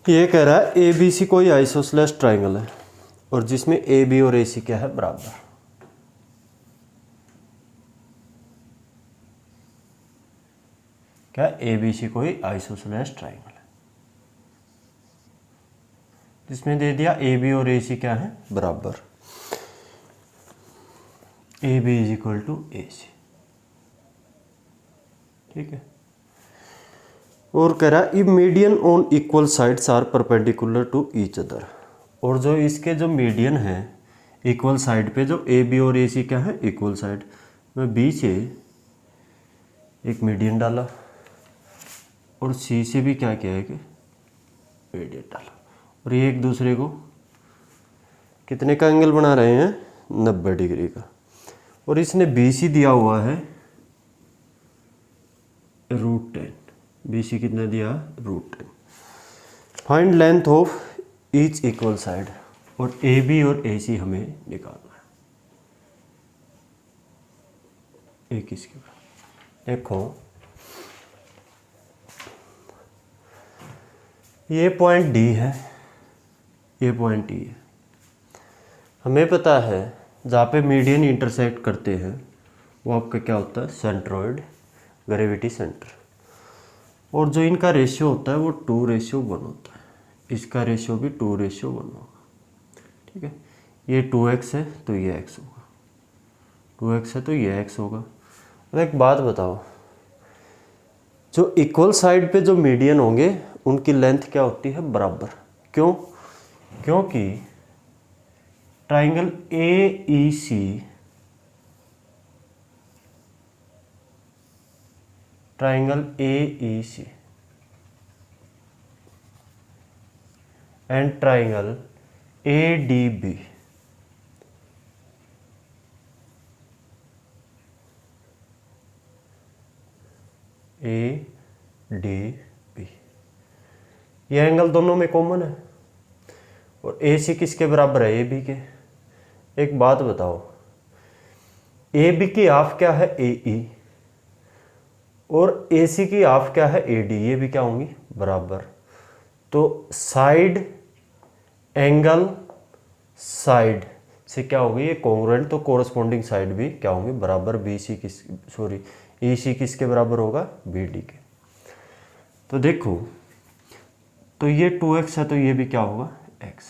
ये कह रहा है ए बी सी कोई आइसोसेलेस ट्राइंगल है और जिसमें ए बी और ए सी क्या है, बराबर। क्या ए बी सी कोई आइसोसेलेस ट्राइंगल है जिसमें दे दिया ए बी और ए सी क्या है, बराबर। A B is equal to A C, ठीक है। और कह रहा है if median on equal sides are perpendicular to each other, और जो इसके जो मीडियन है इक्वल साइड पे, जो ए बी और ए सी क्या है, इक्वल साइड, मैं बी से एक मीडियन डाला और सी से भी क्या किया है कि मीडियन डाला, और ये एक दूसरे को कितने का एंगल बना रहे हैं, 90 डिग्री का। और इसने बी सी दिया हुआ है √10, बी सी कितना दिया, √10। Find length of each equal side, और ए बी और ए सी हमें निकालना है। एक इसके बाद देखो, ये पॉइंट डी है, ये पॉइंट ई है। हमें पता है जहाँ पे मीडियन इंटरसेक्ट करते हैं वो आपका क्या होता है, सेंट्रोइड, ग्रेविटी सेंटर। और जो इनका रेशियो होता है वो 2:1 होता है, इसका रेशियो भी 2:1 होगा, ठीक है। ये 2x है तो ये x होगा, 2x है तो ये x होगा। अब एक बात बताओ, जो इक्वल साइड पे जो मीडियन होंगे उनकी लेंथ क्या होती है, बराबर। क्यों? क्योंकि triangle A E C, triangle A E C and triangle A D B, A D B, ये एंगल दोनों में कॉमन है, और ए सी किसके बराबर है, ए बी के। एक बात बताओ, ए बी की हाफ क्या है, ए ई, और ए सी की हाफ क्या है, ए डी, ये भी क्या होंगी, बराबर। तो साइड एंगल साइड से क्या होगी, ये कॉन्ग्रुएंट, तो कोरस्पॉन्डिंग साइड भी क्या होंगे, बराबर। बी सी किस, सॉरी ई सी किसके बराबर होगा, बी डी के। तो देखो, तो ये 2x है तो ये भी क्या होगा, x,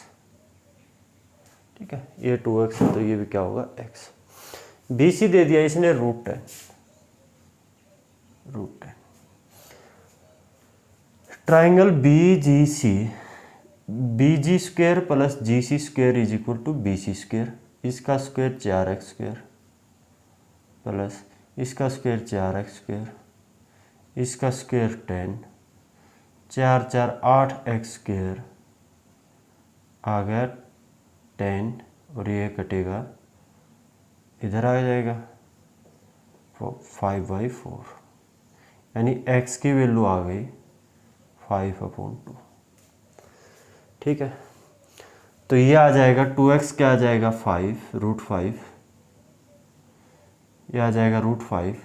ठीक है। ये 2x है तो ये भी क्या होगा, x। बी सी दे दिया इसने √10, triangle B G C, B G square plus G C square is equal to B C square, इसका स्क्वेयर 4x स्क्वेयर प्लस इसका स्क्वेयर 4x स्क्वेयर, इसका स्क्वेयर 10, 4 4 8x स्क्वेयर आ गया 10, और ये कटेगा, इधर आ जाएगा 5/4, यानी x की वैल्यू आ गई 5/2, ठीक है। तो ये आ जाएगा 2x क्या आ जाएगा, 5 √5, ये आ जाएगा √5,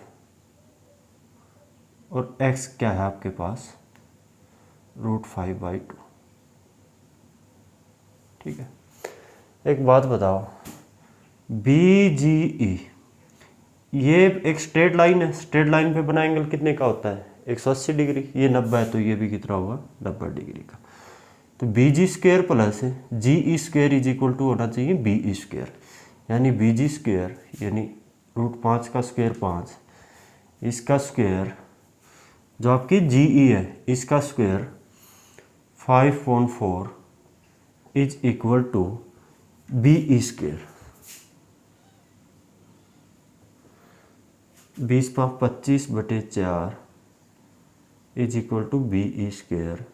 और x क्या है आपके पास, √5/2, ठीक है। एक बात बताओ, बी जी ई, ये एक स्ट्रेट लाइन है, स्ट्रेट लाइन पे बना एंगल कितने का होता है, 180 डिग्री, ये 90 है तो ये भी कितना होगा, 90 डिग्री का। तो B G square plus G E square is equal to होना चाहिए बी ई स्क्वेयर, यानी बी जी स्क्वेयर यानी √5 का स्क्वेयर 5, इसका स्क्वेयर जो आपकी जी ई है इसका square 5/4 is equal to B E square, 20/25/4 is equal to B E square,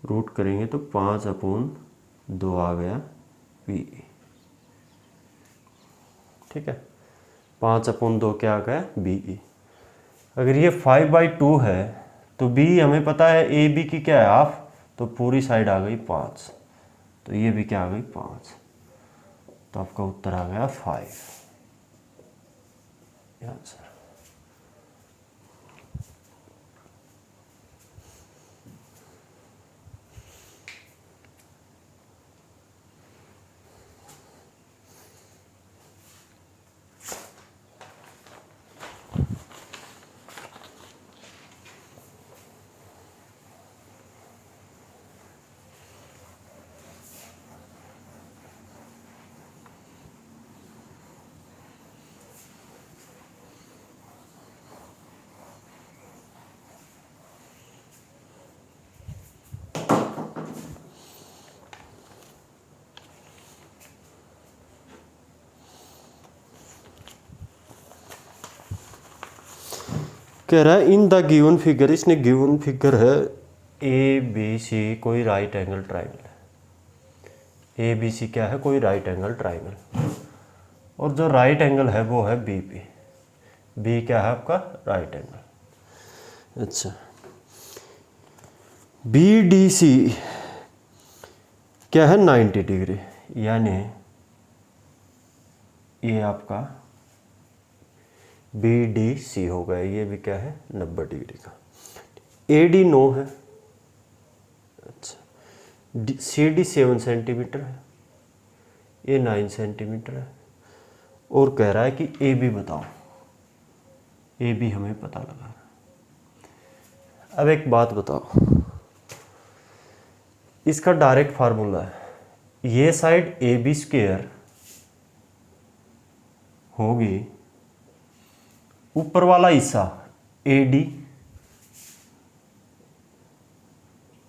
root करेंगे तो 5/2 आ गया बी ई, ठीक है। 5/2 क्या आ गया, बी ई। अगर ये 5/2 है तो बी हमें पता है ए बी की क्या है, हाफ, तो पूरी साइड आ गई 5, तो ये भी क्या आ गई 5, तो आपका उत्तर आ गया 5, आंसर। कह रहा है इन द गिवन फिगर, इसने गिवन फिगर है ए बी सी कोई राइट एंगल ट्राइंगल है। ए बी सी क्या है? कोई राइट एंगल ट्राइंगल। और जो राइट एंगल है वो है बी पे। बी क्या है आपका? Right angle. अच्छा, बी डी सी क्या है? 90 डिग्री, यानी ये आपका बी डी सी हो गया। ये भी क्या है? 90 डिग्री का। ए डी 9 है। अच्छा, सी डी 7 सेंटीमीटर है, ये 9 सेंटीमीटर है। और कह रहा है कि ए बी बताओ। ए बी हमें पता लगा। अब एक बात बताओ, इसका डायरेक्ट फार्मूला है, ये साइड ए बी स्क्वायर होगी, ऊपर वाला हिस्सा ए डी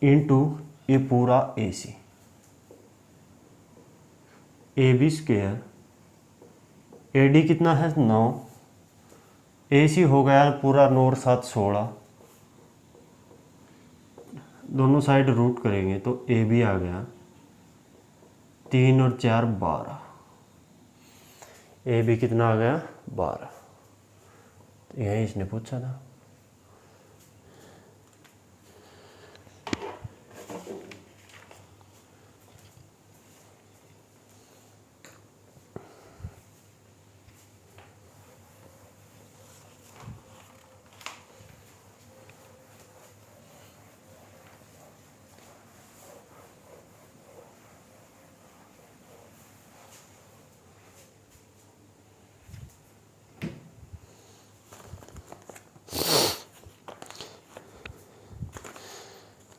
इंटू ये पूरा A C. A B square, A D कितना है? 9, ए सी हो गया पूरा 9 और 7 16, दोनों साइड रूट करेंगे तो ए बी आ गया 3 और 4 12। ए बी कितना आ गया? 12। यही इसने पूछा था।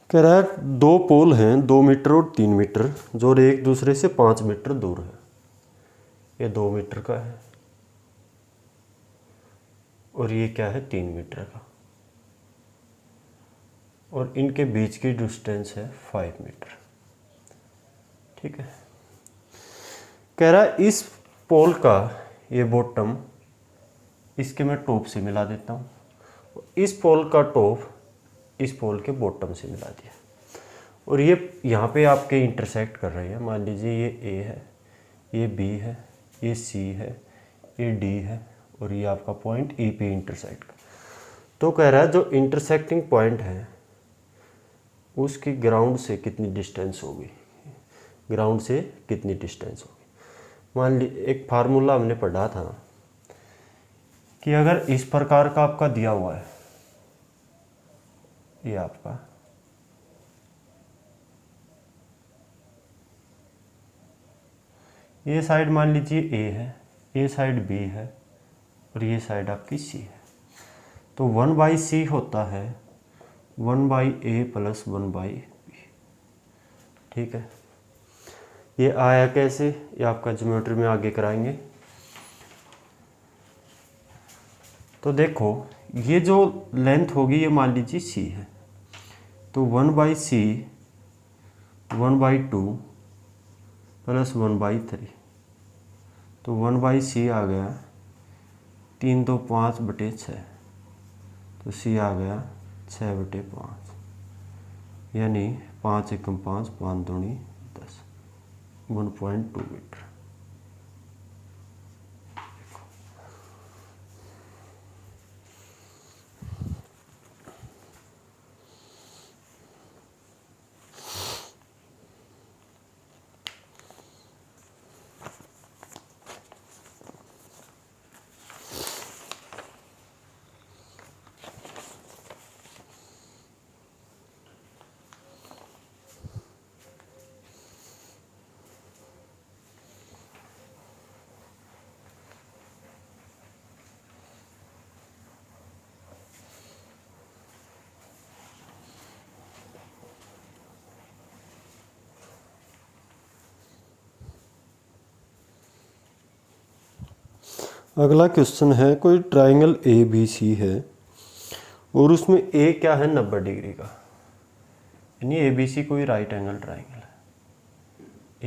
कह रहा है दो पोल हैं 2 मीटर और 3 मीटर, जो एक दूसरे से 5 मीटर दूर है। ये 2 मीटर का है और ये क्या है? 3 मीटर का। और इनके बीच की डिस्टेंस है 5 मीटर। ठीक है। कह रहा है इस पोल का ये बॉटम इसके मैं टॉप से मिला देता हूँ, इस पोल का टॉप इस पोल के बॉटम से मिला दिया, और ये यहाँ पे आपके इंटरसेक्ट कर रहे हैं। मान लीजिए ये ए है, ये बी है, ये सी है, ये डी है, और ये आपका पॉइंट ई पे इंटरसेक्ट कर। तो कह रहा है जो इंटरसेक्टिंग पॉइंट है उसकी ग्राउंड से कितनी डिस्टेंस होगी, ग्राउंड से कितनी डिस्टेंस होगी। मान ली एक फार्मूला हमने पढ़ा था कि अगर इस प्रकार का आपका दिया हुआ है, ये आपका ये साइड मान लीजिए ए है, ये साइड बी है, और ये साइड आपकी सी है, तो 1/c होता है 1/a प्लस 1/b। ठीक है। ये आया कैसे? ये आपका ज्योमेट्री में आगे कराएंगे। तो देखो ये जो लेंथ होगी ये मान लीजिए c है, तो 1/c 1/2 प्लस 1/3, तो 1/c आ गया 3 2 5/6, तो c आ गया 6/5, यानी 5 एकम 5 5 दूनी 10, 1.2 मीटर। अगला क्वेश्चन है, कोई ट्राइंगल ए बी सी है और उसमें ए क्या है? 90 डिग्री का, यानी ए बी सी कोई राइट एंगल ट्राइंगल है।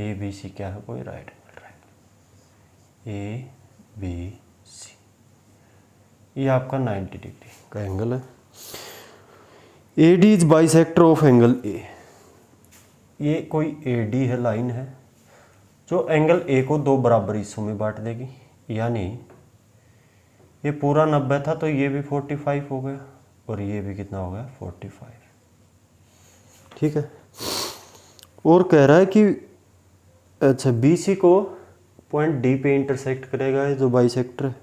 ए बी सी क्या है? कोई right angle triangle. A B C ये आपका 90 डिग्री का एंगल है। A D is bisector of angle A. ये कोई ए डी है, लाइन है जो एंगल ए को दो बराबर हिस्सों में बांट देगी, यानी ये पूरा 90 था तो ये भी 45 हो गया और ये भी कितना हो गया 45। ठीक है। और कह रहा है कि अच्छा बी सी को पॉइंट डी पे इंटरसेक्ट करेगा ये जो बाइसेक्टर है,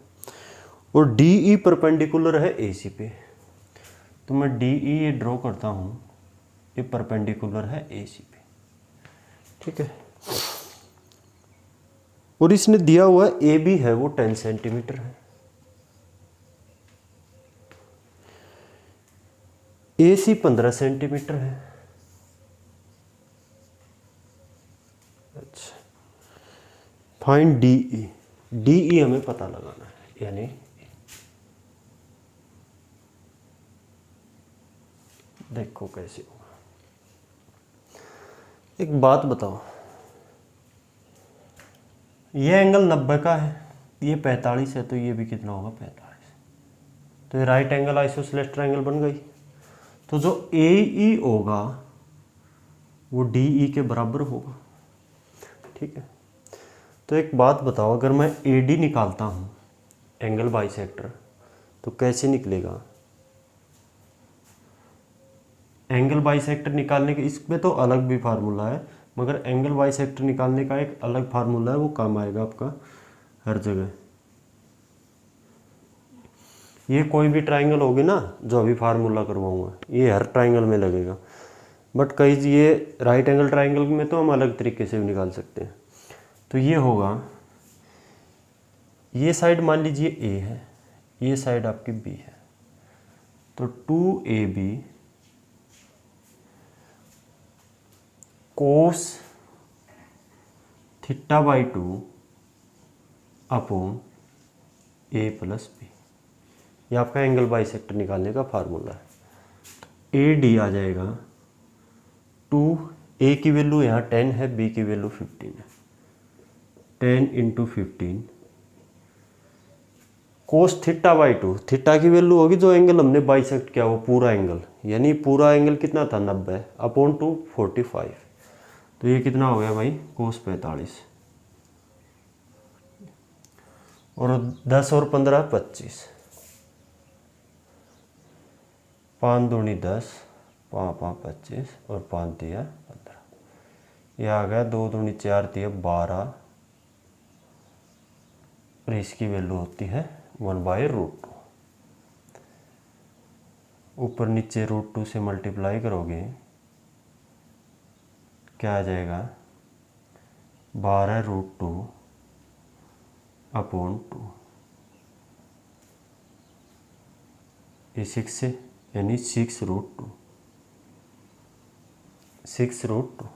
और डी ई परपेंडिकुलर है ए सी पे। तो मैं डी ई ये ड्रॉ करता हूँ, ये परपेंडिकुलर है ए सी पे। ठीक है। और इसने दिया हुआ ए बी है वो 10 सेंटीमीटर है, ए सी 15 सेंटीमीटर है। अच्छा, find D E. D E हमें पता लगाना है, यानी देखो कैसे होगा। एक बात बताओ, ये एंगल 90 का है, ये 45 है, तो ये भी कितना होगा 45। तो ये राइट एंगल आइसोसेलेस ट्रायंगल बन गई। तो जो ए ई होगा वो डी ई के बराबर होगा। ठीक है। तो एक बात बताओ, अगर मैं ए डी निकालता हूँ एंगल बाइसेक्टर तो कैसे निकलेगा? एंगल बाइसेक्टर निकालने के इसमें तो अलग भी फार्मूला है, मगर एंगल बाइसेक्टर निकालने का एक अलग फार्मूला है, वो काम आएगा आपका हर जगह। ये कोई भी ट्रायंगल होगी ना जो अभी फार्मूला करवाऊंगा, ये हर ट्रायंगल में लगेगा, बट कई ये राइट एंगल ट्रायंगल में तो हम अलग तरीके से भी निकाल सकते हैं। तो ये होगा, ये साइड मान लीजिए ए है, ये साइड आपकी बी है, तो 2AB cos theta by 2 upon A plus B. ये आपका एंगल बाइसेक्टर निकालने का फार्मूला है। तो ए डी आ जाएगा 2, ए की वैल्यू यहाँ 10 है, बी की वैल्यू 15 है, 10 into 15 cos theta by 2। Theta की वैल्यू होगी जो एंगल हमने बाइसेक्ट किया वो पूरा एंगल, यानी पूरा एंगल कितना था 90 अपॉन 2 45। तो ये कितना हो गया भाई कोस 45, और 10 और 15 25, 5 दूनी 10, 5 5 25 और 5 दिया 15। यह आ गया 2 दूनी 4 दिया 12, और इसकी वैल्यू होती है 1/√2। ऊपर नीचे √2 से मल्टीप्लाई करोगे क्या आ जाएगा 12√2 अपॉन 2। ये 6 से यानी 6√2, 6√2।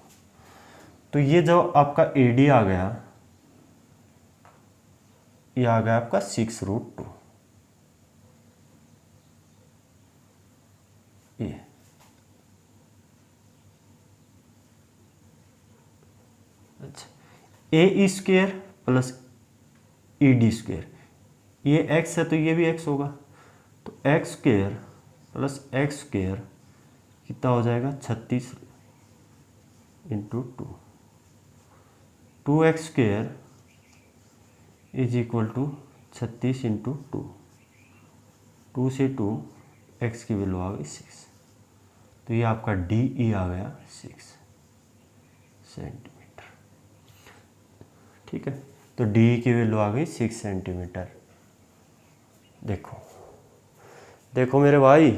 तो ये जो आपका AD आ गया, ये आ गया आपका 6√2। ये अच्छा, ए स्क्वायर प्लस ED², ये x है तो ये भी x होगा, तो x² प्लस x² कितना हो जाएगा 36 into 2, 2x² is equal to 36 into 2, 2 से 2 x की वैल्यू आ गई 6। तो ये आपका DE आ गया 6 सेंटीमीटर। ठीक है। तो DE की वैल्यू आ गई 6 सेंटीमीटर। देखो देखो मेरे भाई,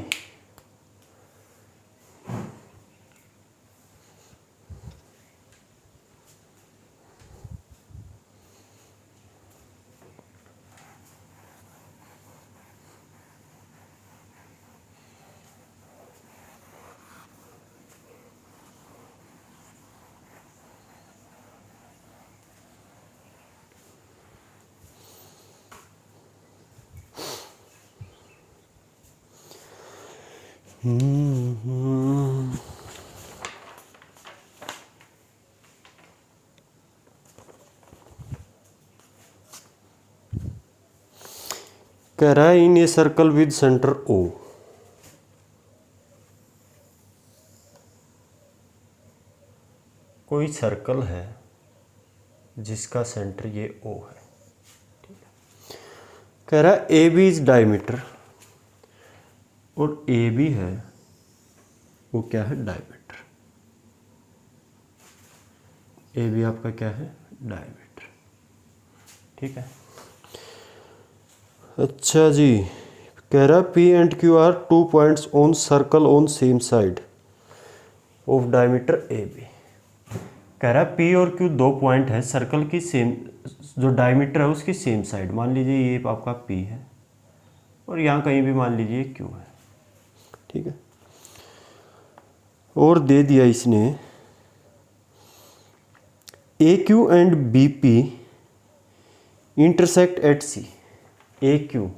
कह रहा है in a circle with centre O, कोई सर्कल है जिसका सेंटर ये ओ है। कह रहा है ए बी इज डायमीटर, और ए बी है वो क्या है, डायमीटर। ए बी आपका क्या है, डायमीटर। ठीक है। अच्छा जी, कह रहा P and Q are 2 points on circle on same side of diameter A B. कह रहा पी और क्यू 2 पॉइंट है सर्कल की सेम, जो डायमीटर है उसकी सेम साइड। मान लीजिए ये आपका पी है और यहाँ कहीं भी मान लीजिए क्यू है। ठीक है। और दे दिया इसने A Q and B P intersect at C. A Q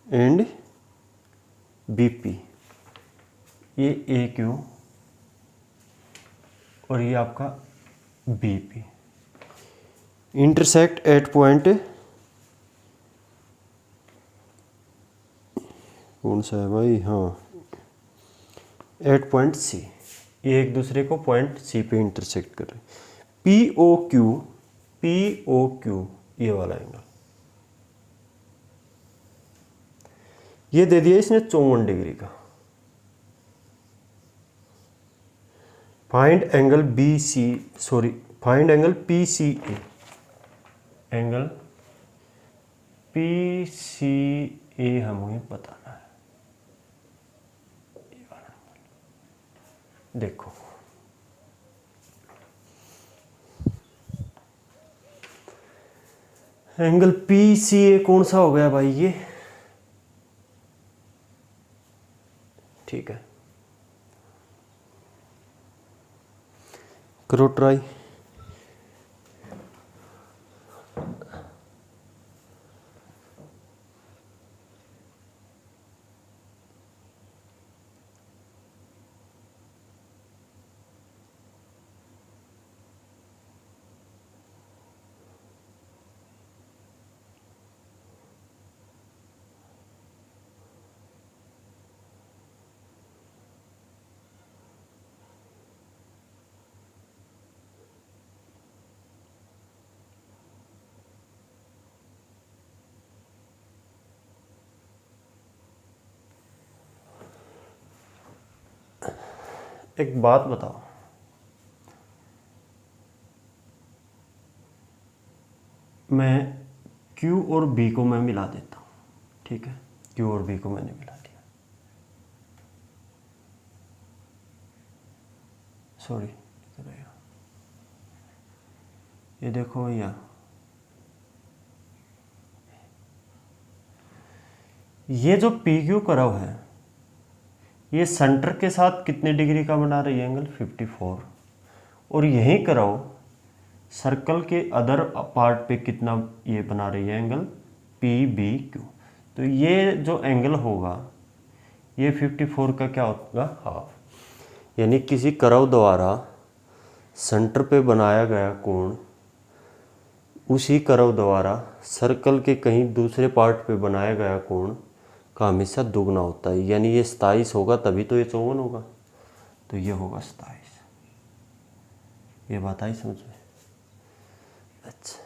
and B P, ये ए क्यू और ये आपका B P intersect at point, कौन सा है भाई, हाँ, एट पॉइंट सी। ये एक दूसरे को पॉइंट सी पे इंटरसेक्ट कर रहे हैं। पी ओ क्यू ये वाला एंगल, ये दे दिया इसने 54 डिग्री का। Find angle find angle P C A. Angle P C A हमें बताना है। ये वाला देखो, एंगल पी सी ए कौन सा हो गया भाई, ये। ठीक है, करो ट्राई। एक बात बताओ, मैं Q और B को मैं मिला देता हूँ। ठीक है, Q और B को मैंने मिला दिया। सॉरी, ये देखो भैया, ये जो PQ कर्व है ये सेंटर के साथ कितने डिग्री का बना रही है, एंगल 54। और यही कर्व सर्कल के अदर पार्ट पे कितना ये बना रही है, एंगल PBQ। तो ये जो एंगल होगा ये 54 का क्या होगा, हाफ। यानी किसी कर्व द्वारा सेंटर पे बनाया गया कोण उसी कर्व द्वारा सर्कल के कहीं दूसरे पार्ट पे बनाया गया कोण का हमेशा दुगना होता है। यानी ये 27 होगा तभी तो ये 54 होगा, तो ये होगा 27। ये बात आई समझ में। अच्छा,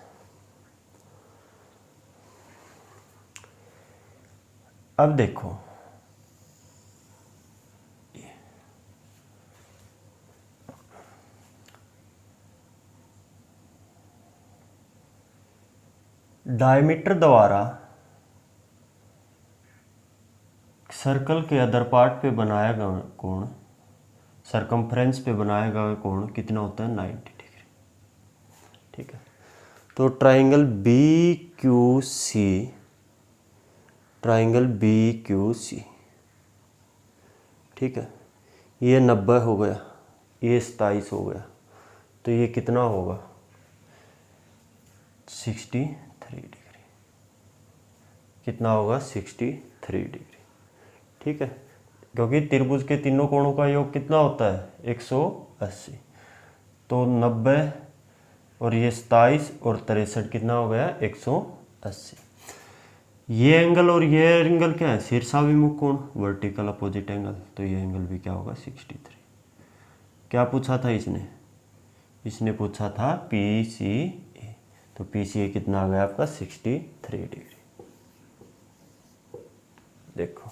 अब देखो, डायमीटर द्वारा सर्कल के अदर पार्ट पे बनाया गया कोण, सरकमफ्रेंस पे बनाया गया कोण कितना होता है, 90 डिग्री। ठीक है, तो ट्राइंगल BQC, ठीक है, ये 90 हो गया, ये 27 हो गया, तो ये कितना होगा, 63 डिग्री। कितना होगा, 63 डिग्री। ठीक है, क्योंकि त्रिभुज के तीनों कोणों का योग कितना होता है, 180। तो 90 और ये 27 और 63 कितना हो गया, 180। ये एंगल और ये एंगल क्या है, शीर्षाभिमुख कोण, वर्टिकल अपोजिट एंगल, तो ये एंगल भी क्या होगा 63। क्या पूछा था इसने पूछा था PCA, तो PCA कितना आ गया आपका 63 डिग्री। देखो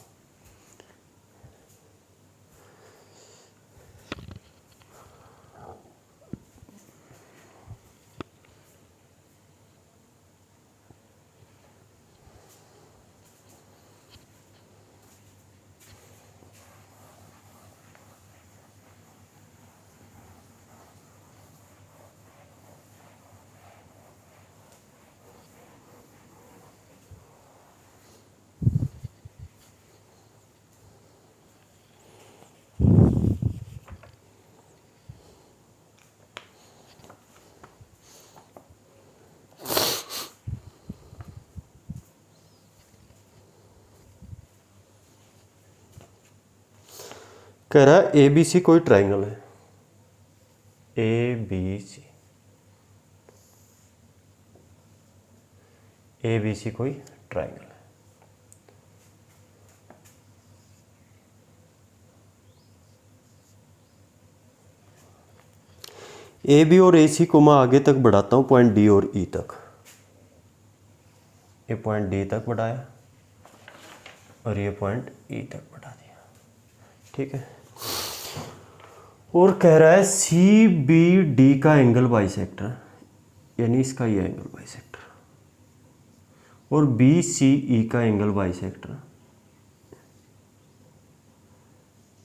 कह रहा है ABC कोई ट्राइंगल है, ABC कोई ट्राइंगल है। AB और AC को मैं आगे तक बढ़ाता हूं, पॉइंट D और E तक। ये पॉइंट D तक बढ़ाया और ये पॉइंट E तक बढ़ा दिया, ठीक है। और कह रहा है CBD का एंगल बाइसेक्टर, यानी इसका ये एंगल बाइसेक्टर, और BCE का एंगल बाइसेक्टर,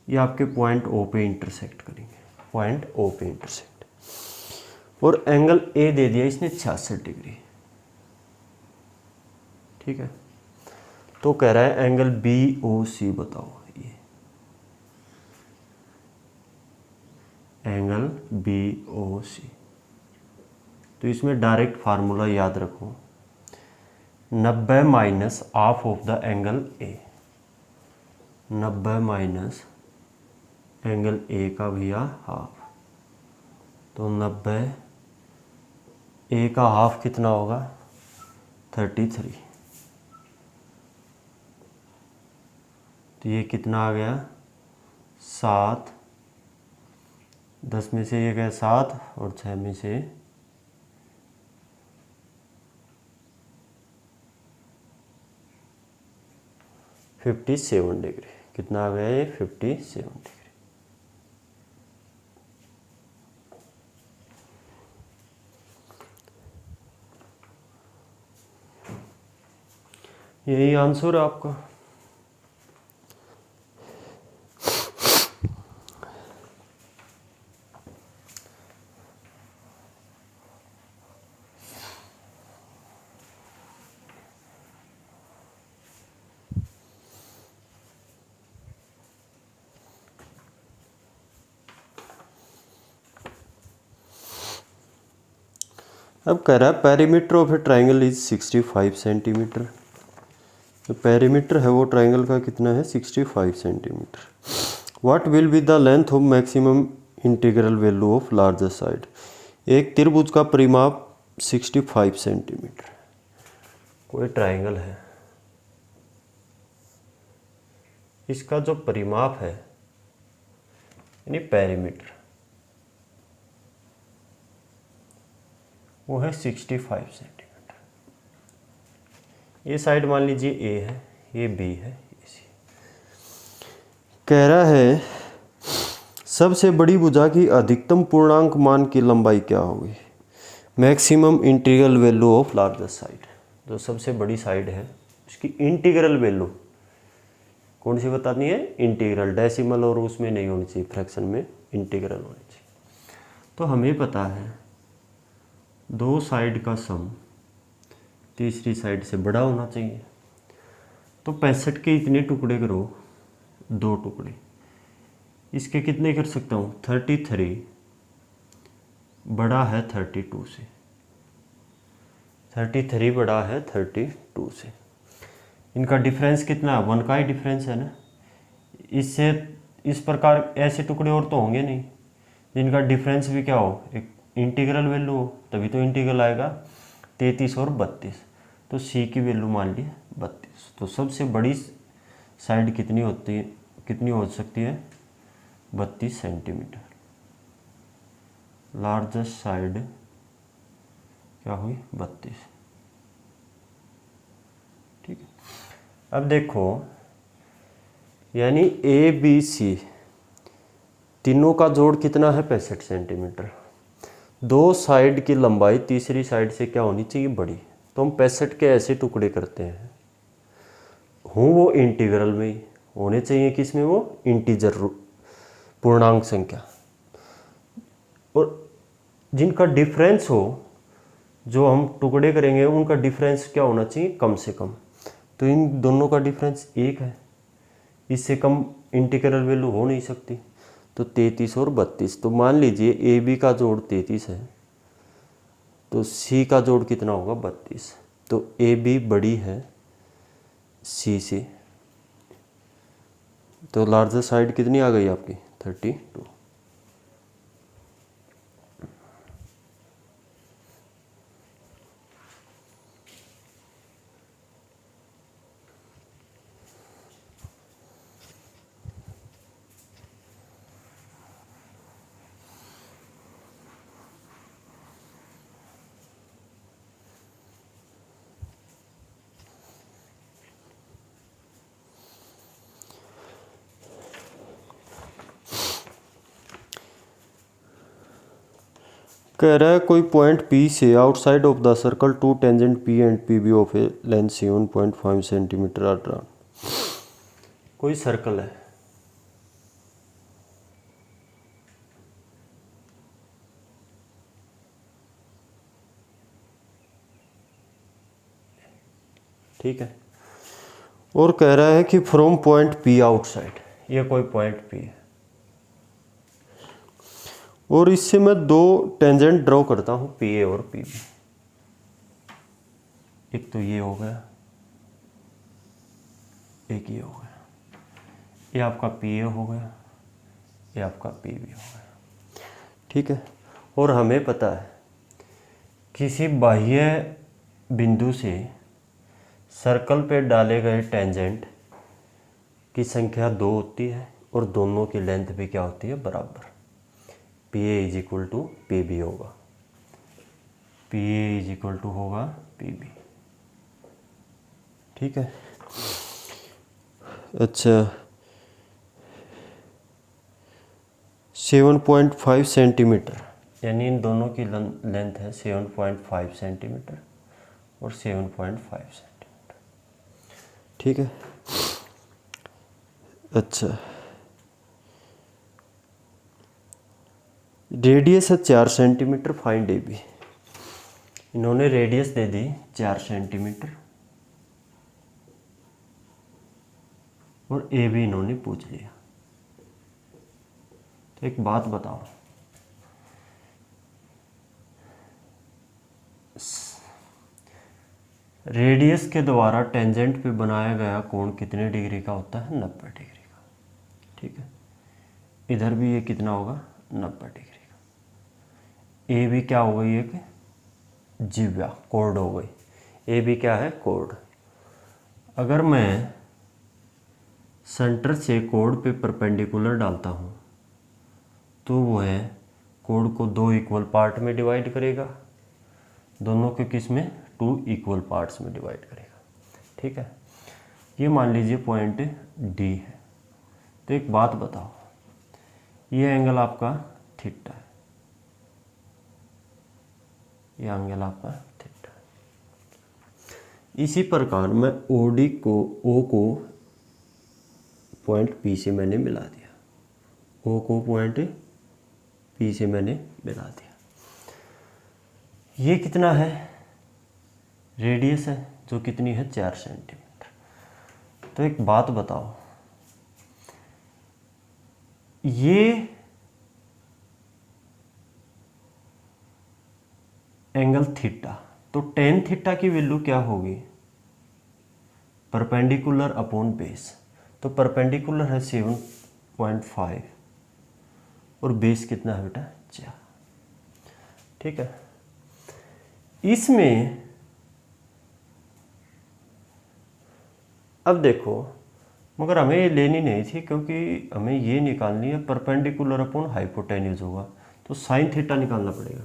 ये आपके पॉइंट O पे इंटरसेक्ट करेंगे, पॉइंट O पे इंटरसेक्ट। और एंगल A दे दिया इसने 66 डिग्री, ठीक है। तो कह रहा है एंगल BOC बताओ, ये एंगल BOC। तो इसमें डायरेक्ट फार्मूला याद रखो, 90 minus half of the angle A, 90 minus angle A का भैया हाफ, तो 90 A का हाफ कितना होगा 33। तो ये कितना आ गया 7, 10 में से ये गया 7 और 6 में से 57 डिग्री। कितना आ गया ये 57 डिग्री। यही आंसर है आपका। अब कह रहा है perimeter of A triangle is 65 centimetre. तो पेरीमीटर है वो ट्राइंगल का कितना है 65 centimetre. What will be the length of maximum integral value of larger side. एक त्रिभुज का परिमाप 65 सेंटीमीटर। कोई ट्राइंगल है, इसका जो परिमाप है यानी पेरीमीटर वो है 65 सेंटीमीटर। ये साइड मान लीजिए A है, ये B है, ये C। कह रहा है सबसे बड़ी भुजा की अधिकतम पूर्णांक मान की लंबाई क्या होगी। Maximum integral value of larger side. जो सबसे बड़ी साइड है उसकी इंटीग्रल वैल्यू कौन सी बतानी है, इंटीग्रल। डेसिमल और उसमें नहीं होनी चाहिए, फ्रैक्शन में इंटीग्रल होनी चाहिए। तो हमें पता है दो साइड का सम तीसरी साइड से बड़ा होना चाहिए। तो 65 के इतने टुकड़े करो, 2 टुकड़े। इसके कितने कर सकता हूँ 33 बड़ा है 32 से, 33 बड़ा है 32 से। इनका डिफरेंस कितना है 1 का ही डिफरेंस है ना। इससे इस प्रकार ऐसे टुकड़े और तो होंगे नहीं जिनका डिफरेंस भी क्या हो, एक इंटीग्रल वैल्यू हो, तभी तो इंटीग्रल आएगा। 33 और 32, तो सी की वैल्यू मान ली 32। तो सबसे बड़ी साइड कितनी हो सकती है? 32 सेंटीमीटर। लार्जेस्ट साइड क्या हुई? 32। ठीक है। अब देखो, यानी ए बी सी तीनों का जोड़ कितना है? 65 सेंटीमीटर। दो साइड की लंबाई तीसरी साइड से क्या होनी चाहिए? बड़ी। तो हम 65 के ऐसे टुकड़े करते हैं, वो इंटीग्रल में ही होने चाहिए, किसमें? वो इंटीजर पूर्णांक संख्या। और जिनका डिफरेंस हो, जो हम टुकड़े करेंगे उनका डिफरेंस क्या होना चाहिए? कम से कम। तो इन दोनों का डिफरेंस 1 है, इससे कम इंटीग्रल वैल्यू हो नहीं सकती। तो 33 और 32। तो मान लीजिए ए बी का जोड़ 33 है, तो सी का जोड़ कितना होगा? 32। तो ए बी बड़ी है सी से, तो लार्जर साइड कितनी आ गई आपकी? 32। कह रहा है कोई पॉइंट पी से outside of the circle two tangent P and P B of a length 7.5 centimetre are drawn. कोई सर्कल है, ठीक है, और कह रहा है कि फ्रॉम पॉइंट पी आउटसाइड, ये कोई पॉइंट पी है, और इससे मैं दो टेंजेंट ड्रॉ करता हूं, पी ए और पी बी। एक तो ये हो गया, एक ये हो गया, ये आपका पी ए हो गया, ये आपका पी बी हो गया। ठीक है। और हमें पता है किसी बाह्य बिंदु से सर्कल पे डाले गए टेंजेंट की संख्या 2 होती है, और दोनों की लेंथ भी क्या होती है? बराबर। P A is equal to P B होगा, P A is equal to होगा पी बी। ठीक है। अच्छा, 7.5 सेंटीमीटर, यानी इन दोनों की लेंथ है 7.5 सेंटीमीटर और 7.5 सेंटीमीटर। ठीक है। अच्छा, रेडियस है 4 सेंटीमीटर, फाइंड ए बी। इन्होंने रेडियस दे दी 4 सेंटीमीटर और ए बी इन्होंने पूछ लिया। तो एक बात बताओ, रेडियस के द्वारा टेंजेंट पे बनाया गया कोण कितने डिग्री का होता है? 90 डिग्री का। ठीक है। इधर भी ये कितना होगा? 90 डिग्री का। ए भी क्या हो गई? एक जिव्या, कोर्ड हो गई। ए भी क्या है? कोर्ड। अगर मैं सेंटर से कोर्ड पे परपेंडिकुलर डालता हूँ तो वह कोड को 2 इक्वल पार्ट में डिवाइड करेगा, दोनों के किस में? 2 इक्वल पार्ट्स में डिवाइड करेगा। ठीक है। ये मान लीजिए पॉइंट डी है। तो एक बात बताओ, ये एंगल आपका थीटा है, ये एंगल आपका थीटा है। इसी प्रकार मैं ओडी को, ओ को पॉइंट पी से मैंने मिला दिया, ओ को पॉइंट पी से मैंने मिला दिया। ये कितना है? रेडियस है, जो कितनी है? 4 सेंटीमीटर। तो एक बात बताओ, ये एंगल थीटा, तो टेन थीटा की वैल्यू क्या होगी? Perpendicular upon base. तो परपेंडिकुलर है 7.5 और बेस कितना है बेटा? 4। ठीक है। इसमें अब देखो, मगर हमें ये लेनी नहीं थी, क्योंकि हमें ये निकालनी है परपेंडिकुलर अपॉन हाइपोटेन्यूज होगा, तो साइन थीटा निकालना पड़ेगा।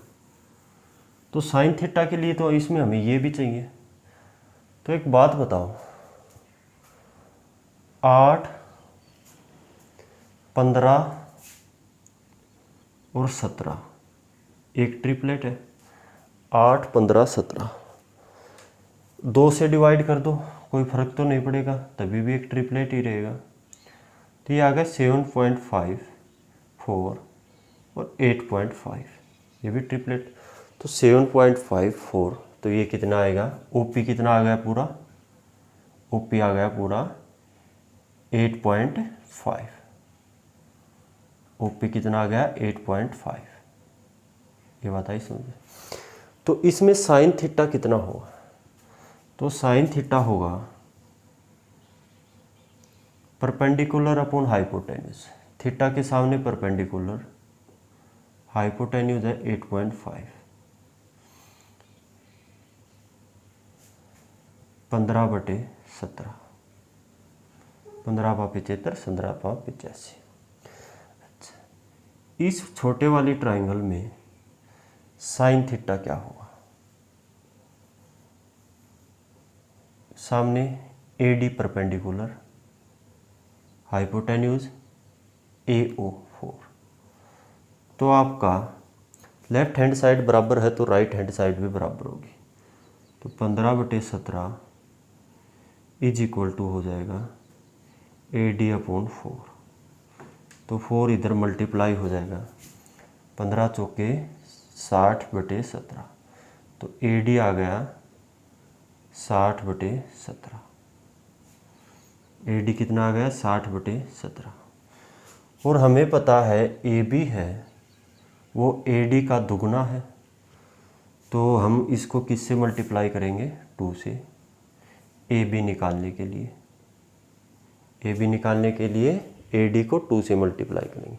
तो साइन थीटा के लिए तो इसमें हमें ये भी चाहिए। तो एक बात बताओ, 8, 15 और 17 एक ट्रिपलेट है। 8, 15, 17 2 से डिवाइड कर दो, कोई फर्क तो नहीं पड़ेगा, तभी भी एक ट्रिपलेट ही रहेगा। तो ये आ गया 7.5, 4 और 8.5, ये भी ट्रिपलेट। तो 7.5, 4, तो ये कितना आएगा, ओपी कितना आ गया पूरा, ओपी आ गया पूरा 8.5, ओपी कितना आ गया 8.5, ये बात आई समझे। तो इसमें साइन थीटा कितना होगा, तो साइन थीटा होगा परपेंडिकुलर अपॉन हाइपोटेन्यूज, थीटा के सामने परपेंडिकुलर, हाइपोटेन्यूज है 8.5, 15/17, 15/75, 17/85। अच्छा, इस छोटे वाली ट्राइंगल में साइन थीटा क्या होगा, सामने AD परपेंडिकुलर, हाइपोटेन्यूज AO4, तो आपका लेफ्ट हैंड साइड बराबर है तो राइट हैंड साइड भी बराबर होगी। तो 15/17 इज इक्वल टू हो जाएगा AD/4, तो 4 इधर मल्टीप्लाई हो जाएगा, 15 चौके 60/17, तो AD आ गया 60/17, AD कितना आ गया 60/17। और हमें पता है AB है वो AD का दुगना है, तो हम इसको किससे मल्टीप्लाई करेंगे, 2 से, AB निकालने के लिए, AB निकालने के लिए AD को 2 से मल्टीप्लाई करेंगे।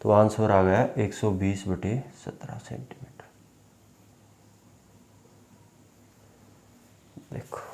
तो आंसर आ गया 120/17 सेंटीमीटर। देखो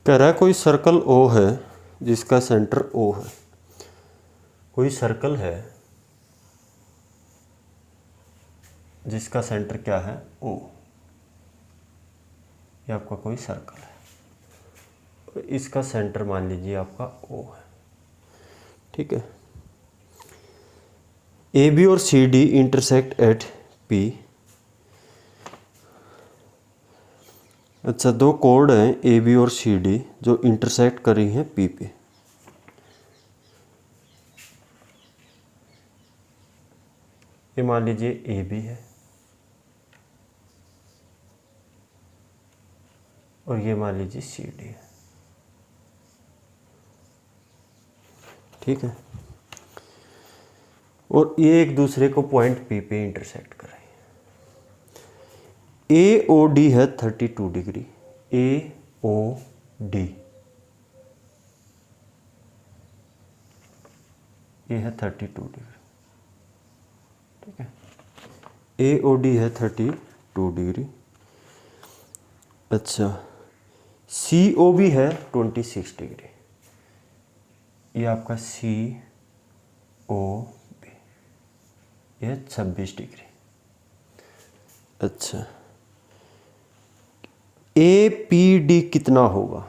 कह रहा है कोई सर्कल O है जिसका सेंटर O है, कोई सर्कल है जिसका सेंटर क्या है O, ये आपका कोई सर्कल है, इसका सेंटर मान लीजिए आपका O है, ठीक है। AB और CD इंटरसेक्ट एट P। अच्छा, 2 कोड हैं AB और CD जो इंटरसेक्ट कर रही हैं P पे। ये मान लीजिए AB है और ये मान लीजिए CD है, ठीक है। और ये एक दूसरे को पॉइंट P पे इंटरसेक्ट कर रहे हैं। AOD है 32 डिग्री, AOD ये है 32 डिग्री, ठीक है। AOD है 32 डिग्री। अच्छा, COB है 26 डिग्री। ये आपका COB, ये 26 डिग्री। अच्छा, APD कितना होगा?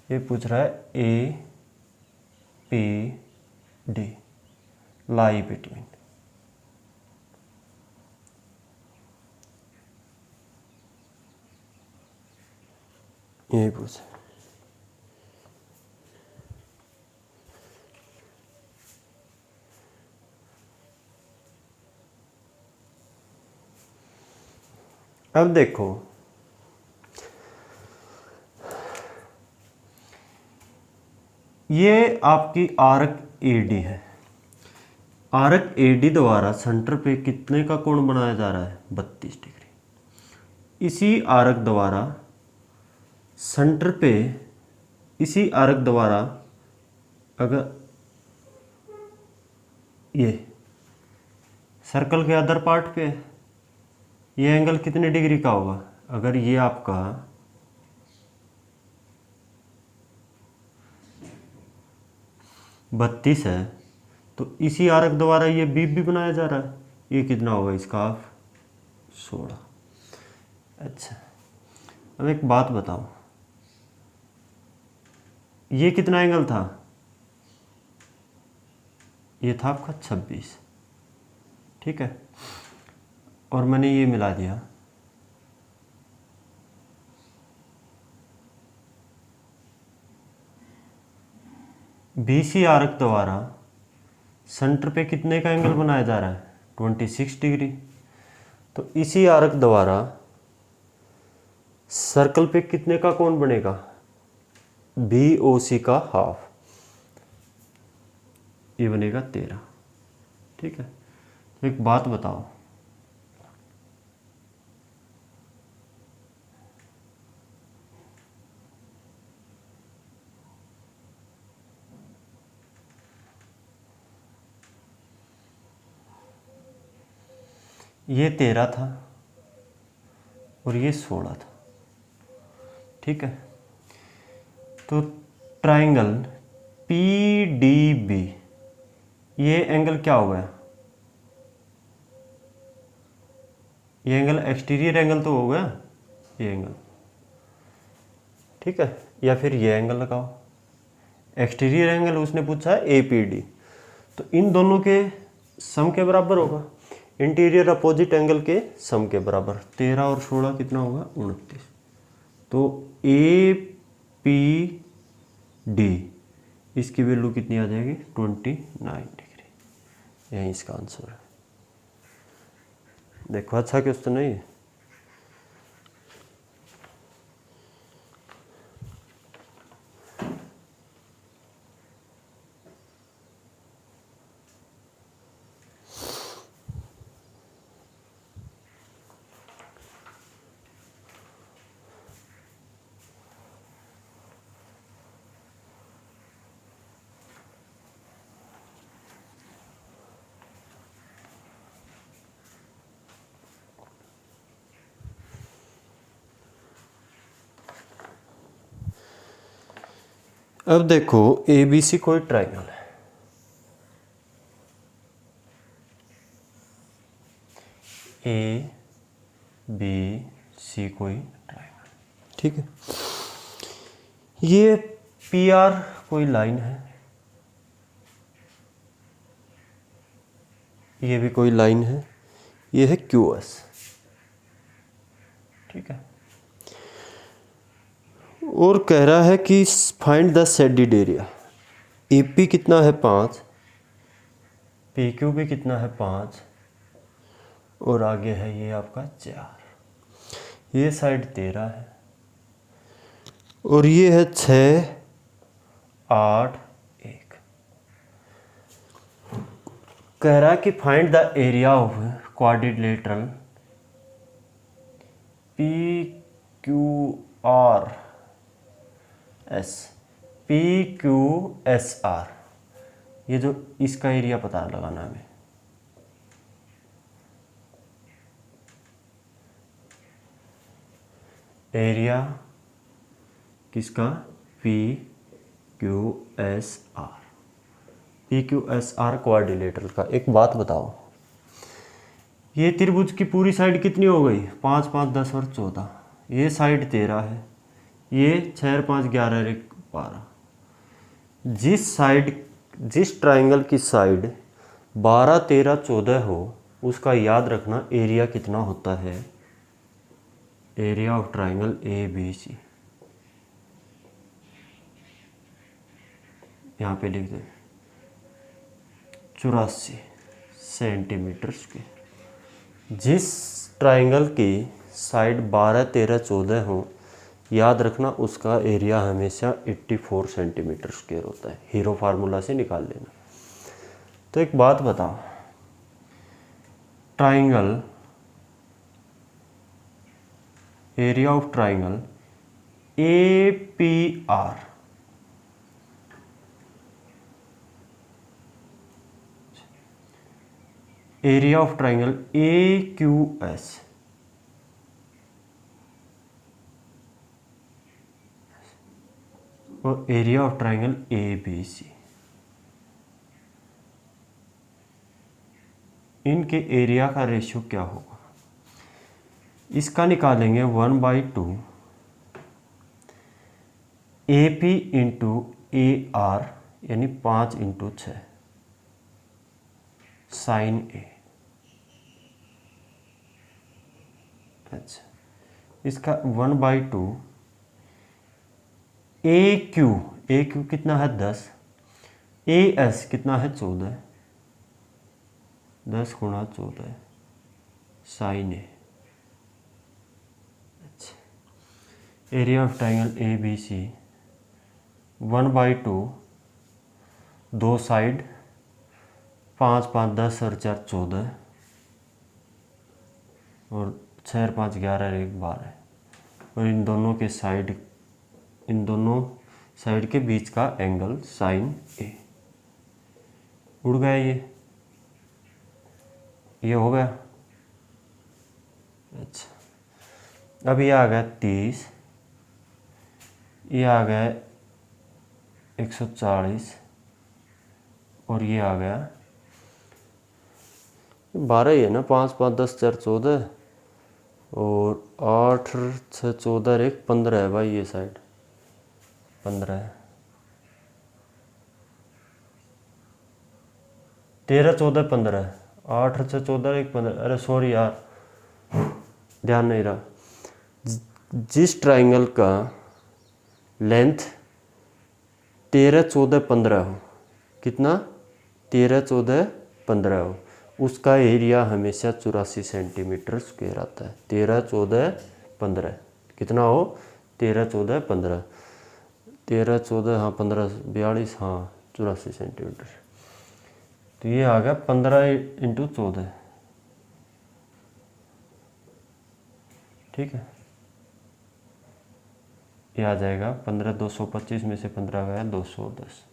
ये पूछ रहा है APD, लाई बिटवीन। यही पूछ। अब देखो, ये आपकी आर्क AD है। आर्क AD द्वारा सेंटर पे कितने का कोण बनाया जा रहा है? 32 डिग्री। इसी आर्क द्वारा सेंटर पे, इसी आर्क द्वारा अगर ये सर्कल के अदर पार्ट पे ये एंगल कितने डिग्री का होगा? अगर ये आपका 32 है तो इसी आर्क द्वारा ये भी बनाया जा रहा है, ये कितना होगा इसका? 16। अच्छा, अब एक बात बताओ, ये कितना एंगल था? ये था आपका 26, ठीक है। और मैंने ये मिला दिया, BC आर्क द्वारा सेंटर पे कितने का एंगल बनाया जा रहा है? 26 डिग्री। तो इसी आर्क द्वारा सर्कल पे कितने का कोण बनेगा? BOC का हाफ, ये बनेगा 13, ठीक है। तो एक बात बताओ, ये 13 था और ये 16 था, ठीक है। तो ट्राइंगल PDB, ये एंगल क्या हो गया? ये एंगल एक्सटीरियर एंगल तो हो गया, ये एंगल, ठीक है। या फिर ये एंगल लगाओ, एक्सटीरियर एंगल उसने पूछा है APD, तो इन दोनों के सम के बराबर होगा, इंटीरियर अपोजिट एंगल के सम के बराबर। 13 और 16 कितना होगा? 29। तो APD इसकी वैल्यू कितनी आ जाएगी? 29 डिग्री। यही इसका आंसर है। देखो, अच्छा क्वेश्चन नहीं है? अब देखो, ABC कोई ट्राइंगल है, ABC कोई ट्राइंगल, ठीक है। ये PR कोई लाइन है, ये भी कोई लाइन है, ये है QS, ठीक है। और कह रहा है कि find the shaded area. AP कितना है? 5, PQ भी कितना है? 5, और आगे है ये आपका 4, ये साइड 13 है, और ये है 6, 8, 1। कह रहा है कि find the area of quadrilateral PQR S, P Q S R, ये जो इसका एरिया पता लगाना हमें। एरिया किसका? P Q S R, P Q S R quadrilateral का। एक बात बताओ, ये त्रिभुज की पूरी साइड कितनी हो गई? 5 5 10 और 14। ये साइड 13 है, ये 6 और 5 11 और 1 12। जिस ट्राइंगल की साइड 12 13 14 हो, उसका याद रखना एरिया कितना होता है। Area of triangle A B C, यहाँ पे लिख दे 84 सेंटीमीटर स्क्वायर। जिस ट्राइंगल की साइड 12 13 14 हो, याद रखना उसका एरिया हमेशा 84 सेंटीमीटर स्क्वायर होता है। हीरो फार्मूला से निकाल लेना। तो एक बात बताओ, triangle, area of triangle A P R, area of triangle A Q S, और area of triangle A B C, इनके एरिया का रेशियो क्या होगा? इसका निकालेंगे 1/2 A P into A R, यानी 5 इंटू 6 साइन ए। अच्छा, इसका 1/2 ए क्यू कितना है? 10। ए एस कितना है? 14। 10 गुणा 14 साइन ए। अच्छा, area of triangle A B C 1/2, दो साइड 5 5 10 और 4 14, और 6 और 5 11 और 1 12, और इन दोनों साइड के बीच का एंगल साइन ए। उड़ गया ये हो गया। अच्छा, अब ये आ गया 30, ये आ गया 140, और ये आ गया 12 ही है ना, 5 5 10 4 14, और 8 6 14 और 1 15 है भाई, ये साइड 15 है। 13 14 15, 8 6 14 1 15। अरे सॉरी यार, ध्यान नहीं रहा। जिस ट्राइंगल का लेंथ 13 14 15 हो, कितना? 13 14 15 हो, उसका एरिया हमेशा 84 सेंटीमीटर स्क्वायर आता है। 13 14 15 कितना हो? 13 14 15, 13 14 हाँ 15 42 हाँ 84 सेंटीमीटर। तो ये आ गया 15 इंटू 14, ठीक है। ये आ जाएगा 15 225 में से 15 गया 210,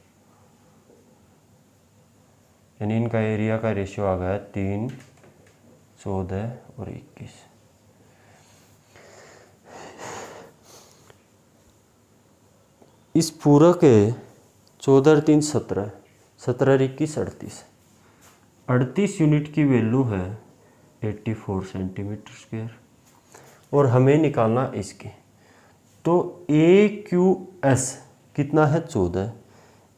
यानी इनका एरिया का रेशियो आ गया 3 14 और 21। इस पूरा के 14 और 3 17, 17 और 21 38, 38 यूनिट की वैल्यू है 84 सेंटीमीटर स्क्वायर, और हमें निकालना इसकी। तो ए क्यू एस कितना है? 14।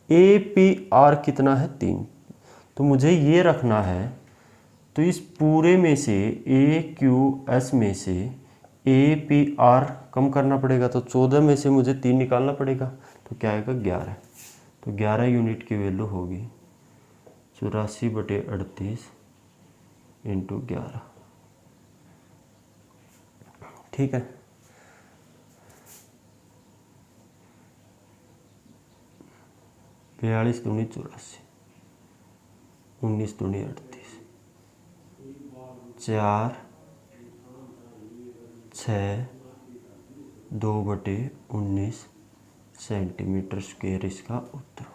ए पी आर कितना है? 3। तो मुझे ये रखना है, तो इस पूरे में से ए क्यू एस में से ए पी आर कम करना पड़ेगा, तो 14 में से मुझे 3 निकालना पड़ेगा, तो क्या आएगा? 11। तो 11 यूनिट की वैल्यू होगी 84/38 इंटू 11, ठीक है। बयालीस दूनी 84, 19 दूनी 38, 4 6 2/19 सेंटीमीटर स्क्वायर इसका उत्तर।